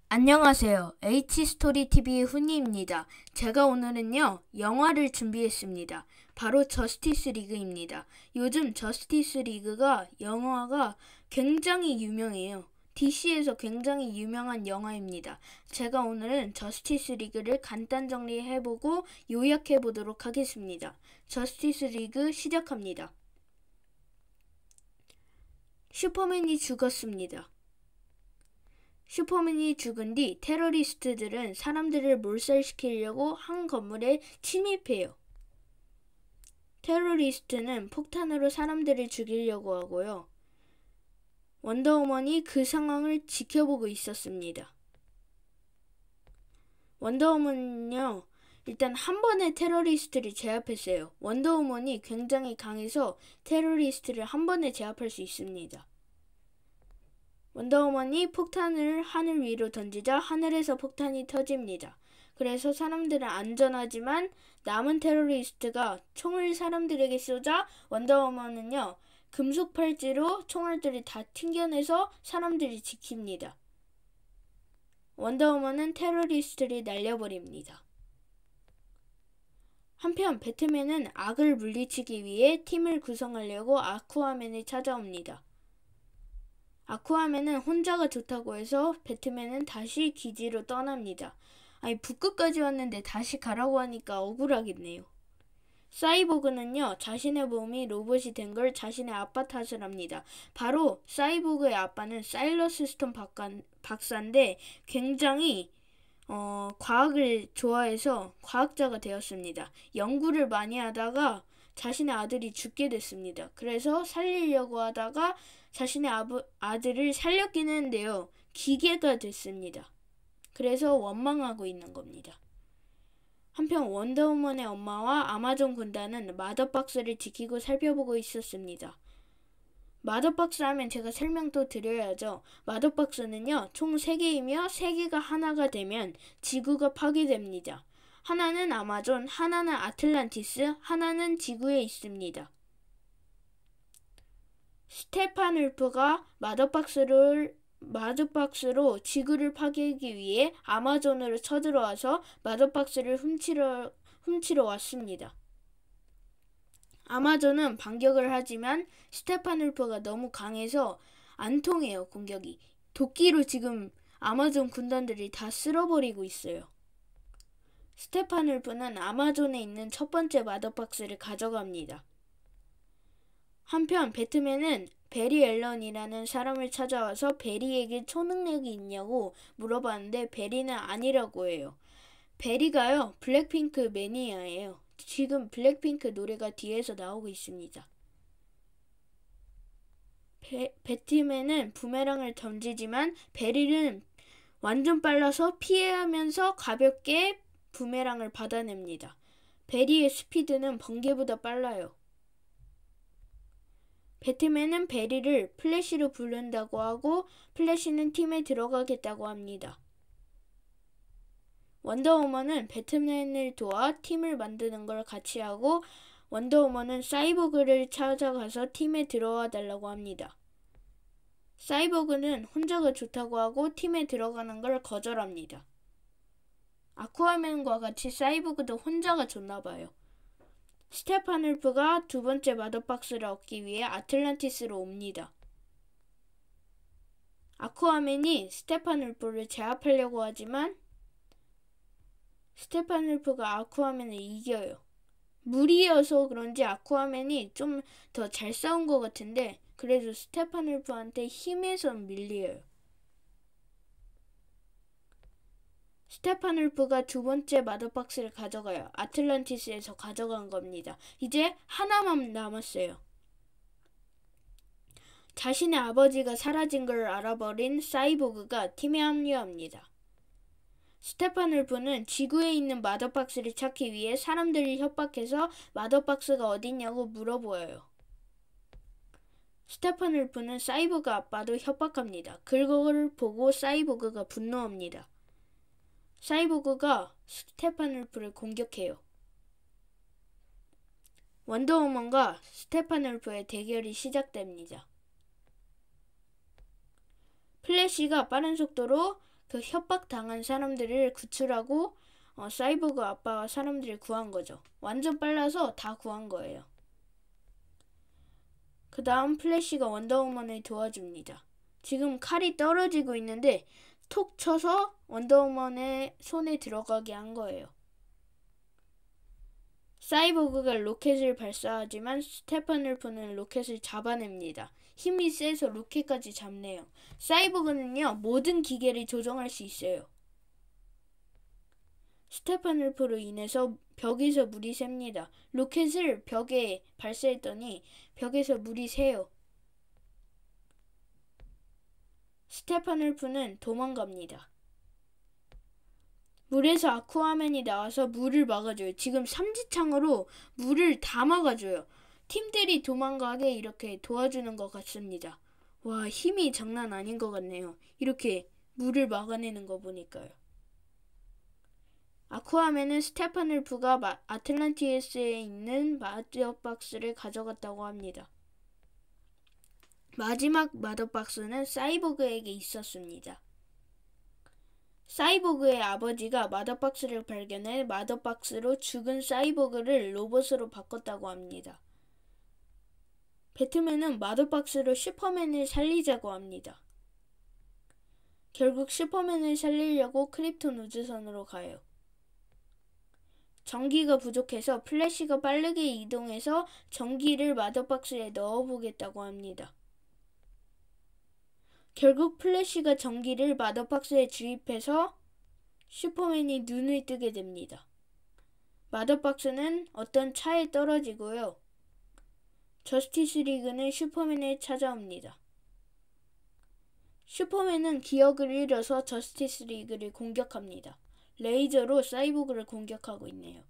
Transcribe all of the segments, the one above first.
안녕하세요. H스토리TV의 훈이입니다. 제가 오늘은요, 영화를 준비했습니다. 바로 저스티스 리그입니다. 요즘 저스티스 리그가 영화가 굉장히 유명해요. DC에서 굉장히 유명한 영화입니다. 제가 오늘은 저스티스 리그를 간단 정리해보고 요약해보도록 하겠습니다. 저스티스 리그 시작합니다. 슈퍼맨이 죽었습니다. 슈퍼맨이 죽은 뒤 테러리스트들은 사람들을 몰살시키려고 한 건물에 침입해요. 테러리스트는 폭탄으로 사람들을 죽이려고 하고요. 원더우먼이 그 상황을 지켜보고 있었습니다. 원더우먼은요, 일단 한 번에 테러리스트를 제압했어요. 원더우먼이 굉장히 강해서 테러리스트를 한 번에 제압할 수 있습니다. 원더우먼이 폭탄을 하늘 위로 던지자 하늘에서 폭탄이 터집니다. 그래서 사람들은 안전하지만 남은 테러리스트가 총을 사람들에게 쏘자 원더우먼은요, 금속 팔찌로 총알들을 다 튕겨내서 사람들을 지킵니다. 원더우먼은 테러리스트를 날려버립니다. 한편 배트맨은 악을 물리치기 위해 팀을 구성하려고 아쿠아맨을 찾아옵니다. 아쿠아맨은 혼자가 좋다고 해서 배트맨은 다시 기지로 떠납니다. 아니, 북극까지 왔는데 다시 가라고 하니까 억울하겠네요. 사이보그는요, 자신의 몸이 로봇이 된 걸 자신의 아빠 탓을 합니다. 바로 사이보그의 아빠는 사일러스 스톤 박사인데 굉장히 과학을 좋아해서 과학자가 되었습니다. 연구를 많이 하다가 자신의 아들이 죽게 됐습니다. 그래서 살리려고 하다가 자신의 아들을 살렸긴 했는데요, 기계가 됐습니다. 그래서 원망하고 있는 겁니다. 한편 원더우먼의 엄마와 아마존 군단은 마더박스를 지키고 살펴보고 있었습니다. 마더박스 하면 제가 설명도 드려야죠. 마더박스는요, 총 3개이며 3개가 하나가 되면 지구가 파괴됩니다. 하나는 아마존, 하나는 아틀란티스, 하나는 지구에 있습니다. 스테판 울프가 마더박스로 지구를 파괴하기 위해 아마존으로 쳐들어와서 마더박스를 훔치러 왔습니다. 아마존은 반격을 하지만 스테판 울프가 너무 강해서 안 통해요, 공격이. 도끼로 지금 아마존 군단들이 다 쓸어버리고 있어요. 스테판 울프는 아마존에 있는 첫 번째 마더박스를 가져갑니다. 한편 배트맨은 베리 앨런이라는 사람을 찾아와서 베리에게 초능력이 있냐고 물어봤는데 베리는 아니라고 해요. 베리가요, 블랙핑크 매니아예요. 지금 블랙핑크 노래가 뒤에서 나오고 있습니다. 배트맨은 부메랑을 던지지만 베리는 완전 빨라서 피해하면서 가볍게 부메랑을 받아냅니다. 베리의 스피드는 번개보다 빨라요. 배트맨은 베리를 플래시로 부른다고 하고 플래시는 팀에 들어가겠다고 합니다. 원더우먼은 배트맨을 도와 팀을 만드는 걸 같이 하고 원더우먼은 사이보그를 찾아가서 팀에 들어와 달라고 합니다. 사이보그는 혼자가 좋다고 하고 팀에 들어가는 걸 거절합니다. 아쿠아맨과 같이 사이보그도 혼자가 좋나봐요. 스테판 울프가 두 번째 마더박스를 얻기 위해 아틀란티스로 옵니다. 아쿠아맨이 스테판 울프를 제압하려고 하지만 스테판 울프가 아쿠아맨을 이겨요. 무리여서 그런지 아쿠아맨이 좀 더 잘 싸운 것 같은데 그래도 스테판 울프한테 힘에서 밀려요. 스테판 울프가 두 번째 마더박스를 가져가요. 아틀란티스에서 가져간 겁니다. 이제 하나만 남았어요. 자신의 아버지가 사라진 걸 알아버린 사이보그가 팀에 합류합니다. 스테판 울프는 지구에 있는 마더박스를 찾기 위해 사람들을 협박해서 마더박스가 어딨냐고 물어보여요. 스테판 울프는 사이보그 아빠도 협박합니다. 그걸 보고 사이보그가 분노합니다. 사이보그가 스테판 울프를 공격해요. 원더우먼과 스테판 울프의 대결이 시작됩니다. 플래시가 빠른 속도로 그 협박당한 사람들을 구출하고 사이보그 아빠와 사람들을 구한 거죠. 완전 빨라서 다 구한 거예요. 그 다음 플래시가 원더우먼을 도와줍니다. 지금 칼이 떨어지고 있는데 톡 쳐서 원더우먼의 손에 들어가게 한 거예요. 사이보그가 로켓을 발사하지만 스테판울프는 로켓을 잡아냅니다. 힘이 세서 로켓까지 잡네요. 사이보그는요, 모든 기계를 조종할 수 있어요. 스테판울프로 인해서 벽에서 물이 셉니다. 로켓을 벽에 발사했더니 벽에서 물이 새요. 스테판울프는 도망갑니다. 물에서 아쿠아맨이 나와서 물을 막아줘요. 지금 삼지창으로 물을 다 막아줘요. 팀들이 도망가게 이렇게 도와주는 것 같습니다. 와, 힘이 장난 아닌 것 같네요. 이렇게 물을 막아내는 거 보니까요. 아쿠아맨은 스테판울프가 아틀란티스에 있는 마더박스를 가져갔다고 합니다. 마지막 마더박스는 사이보그에게 있었습니다. 사이보그의 아버지가 마더박스를 발견해 마더박스로 죽은 사이보그를 로봇으로 바꿨다고 합니다. 배트맨은 마더박스로 슈퍼맨을 살리자고 합니다. 결국 슈퍼맨을 살리려고 크립톤 우주선으로 가요. 전기가 부족해서 플래시가 빠르게 이동해서 전기를 마더박스에 넣어보겠다고 합니다. 결국 플래시가 전기를 마더박스에 주입해서 슈퍼맨이 눈을 뜨게 됩니다. 마더박스는 어떤 차에 떨어지고요. 저스티스 리그는 슈퍼맨을 찾아옵니다. 슈퍼맨은 기억을 잃어서 저스티스 리그를 공격합니다. 레이저로 사이보그를 공격하고 있네요.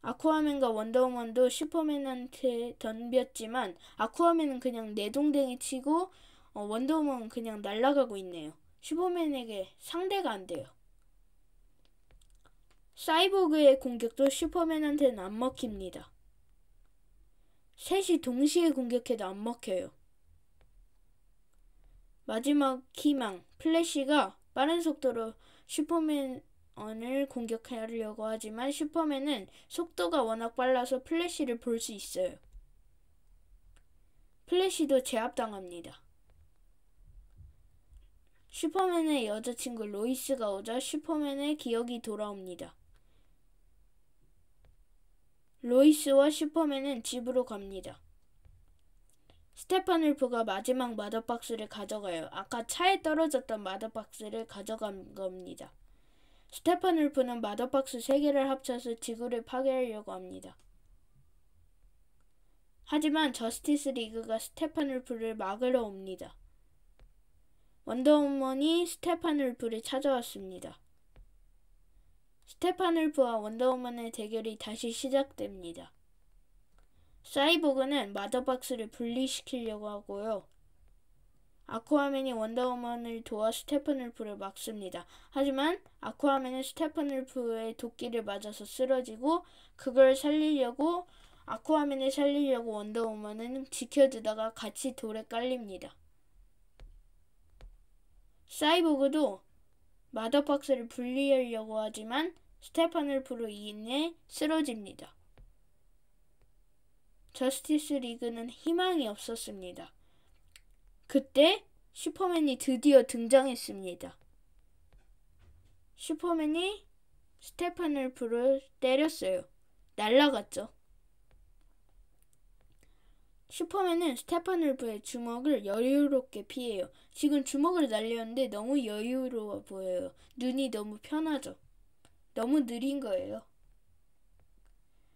아쿠아맨과 원더우먼도 슈퍼맨한테 덤볐지만 아쿠아맨은 그냥 내동댕이 치고 원더우먼은 그냥 날아가고 있네요. 슈퍼맨에게 상대가 안 돼요. 사이보그의 공격도 슈퍼맨한테는 안 먹힙니다. 셋이 동시에 공격해도 안 먹혀요. 마지막 희망, 플래시가 빠른 속도로 슈퍼맨을 공격하려고 하지만 슈퍼맨은 속도가 워낙 빨라서 플래시를 볼 수 있어요. 플래시도 제압당합니다. 슈퍼맨의 여자친구 로이스가 오자 슈퍼맨의 기억이 돌아옵니다. 로이스와 슈퍼맨은 집으로 갑니다. 스테판울프가 마지막 마더박스를 가져가요. 아까 차에 떨어졌던 마더박스를 가져간 겁니다. 스테판울프는 마더박스 3개를 합쳐서 지구를 파괴하려고 합니다. 하지만 저스티스 리그가 스테판울프를 막으러 옵니다. 원더우먼이 스테판울프를 찾아왔습니다. 스테판울프와 원더우먼의 대결이 다시 시작됩니다. 사이보그는 마더박스를 분리시키려고 하고요. 아쿠아맨이 원더우먼을 도와 스테판울프를 막습니다. 하지만 아쿠아맨은 스테판울프의 도끼를 맞아서 쓰러지고 그걸 살리려고 아쿠아맨을 살리려고 원더우먼은 지켜주다가 같이 돌에 깔립니다. 사이보그도 마더박스를 분리하려고 하지만 스테판울프로 인해 쓰러집니다. 저스티스 리그는 희망이 없었습니다. 그때 슈퍼맨이 드디어 등장했습니다. 슈퍼맨이 스테판울프를 때렸어요. 날아갔죠. 슈퍼맨은 스테판울프의 주먹을 여유롭게 피해요. 지금 주먹을 날렸는데 너무 여유로워 보여요. 눈이 너무 편하죠. 너무 느린 거예요.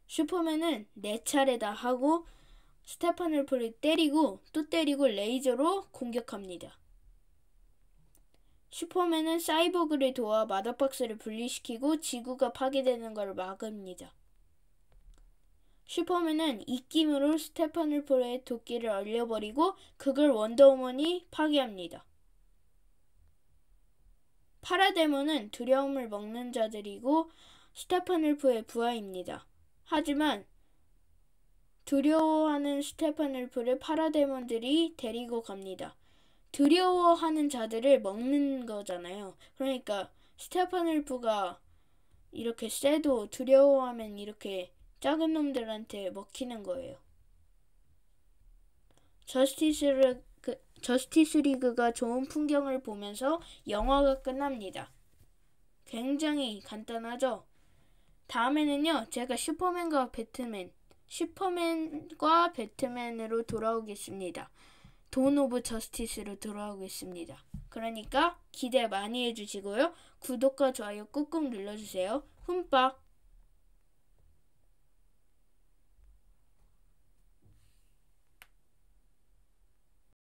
슈퍼맨은 4차례다 하고 스테판울프를 때리고 또 때리고 레이저로 공격합니다. 슈퍼맨은 사이보그를 도와 마더박스를 분리시키고 지구가 파괴되는 걸 막습니다. 슈퍼맨은 입김으로 스테판울프의 도끼를 얼려버리고 그걸 원더우먼이 파괴합니다. 파라데몬은 두려움을 먹는 자들이고 스테판울프의 부하입니다. 하지만 두려워하는 스테판울프를 파라데몬들이 데리고 갑니다. 두려워하는 자들을 먹는 거잖아요. 그러니까 스테파놀프가 이렇게 세도 두려워하면 이렇게 작은 놈들한테 먹히는 거예요. 저스티스 리그가 좋은 풍경을 보면서 영화가 끝납니다. 굉장히 간단하죠? 다음에는요, 제가 슈퍼맨과 배트맨으로 돌아오겠습니다. 돈 오브 저스티스로 돌아오겠습니다. 그러니까 기대 많이 해주시고요. 구독과 좋아요 꾹꾹 눌러주세요. 훈빠!